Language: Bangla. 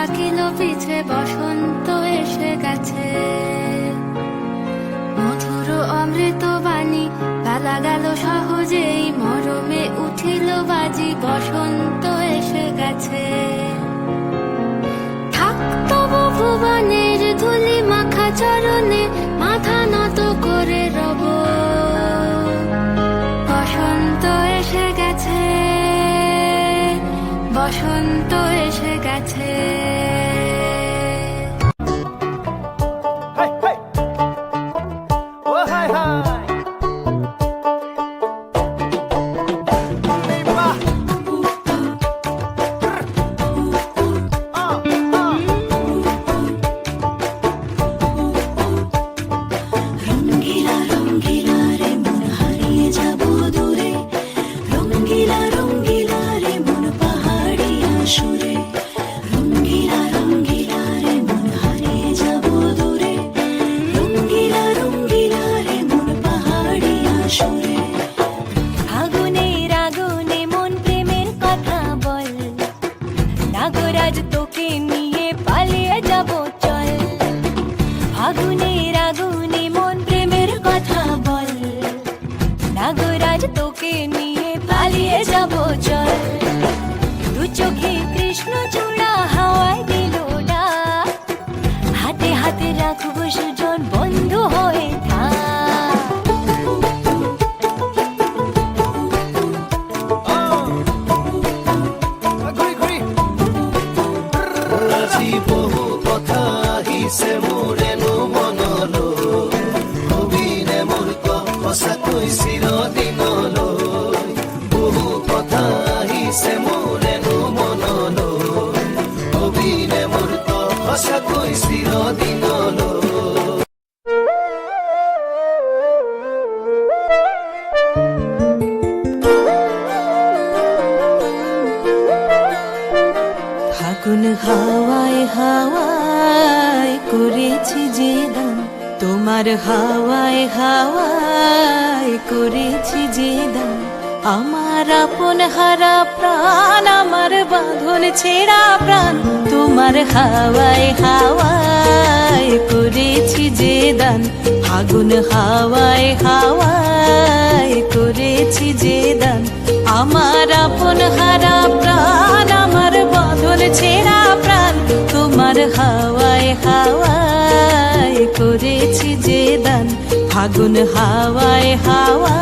থাকিল পিছে বসন্ত এসে গেছে। মধুর অমৃত বাণী বেলা গেল সহজেই, মরমে উঠিল বাজি বসন্ত এসে গেছে। থাকতো ভুবনের ধুলি মাখা চরণে, মাথা নত করে রব। বসন্ত এসে গেছে, বসন্ত এসে গেছে। নাগরাজ তোকে নিয়ে পালিয়ে যাব চল, ফাগুনের আগুনে মন প্রেমের কথা বল। নাগরাজ তোকে নিয়ে পালিয়ে যাব চল। দু চোখে কৃষ্ণ চূড়া হাওয়ায় দিল ডাক, হাতে হাতে রাখবো সুজন বন্ধু হয়ে থাক। বহু কথা আহিছে মোৰেনো মনলৈ, কবিনে মোৰ সঁচাকৈ চিৰদিনলৈ। বহু কথা আহিছে মোৰেনো মনলৈ, কবিনে মোৰ সঁচাকৈ চিৰদিনলৈ। ফাগুন হাওয়ায় হাওয়ায় করেছি যে দান, তোমার হাওয়ায় হাওয়ায় করেছি যে দান। আমার আপন হারা প্রাণ, আমার বাঁধন ছেঁড়া প্রাণ, তোমার হাওয়ায় হাওয়ায় করেছি যে দান। ফাগুন হাওয়ায় হাওয়ায় করেছি যে দান। আমার আপন হারা প্রাণ, আমার বাঁধন ছেঁড়া প্রাণ, তোমার হাওয়ায় হাওয়ায় করেছি যে দান। ফাগুন হাওয়ায় হাওয়ায়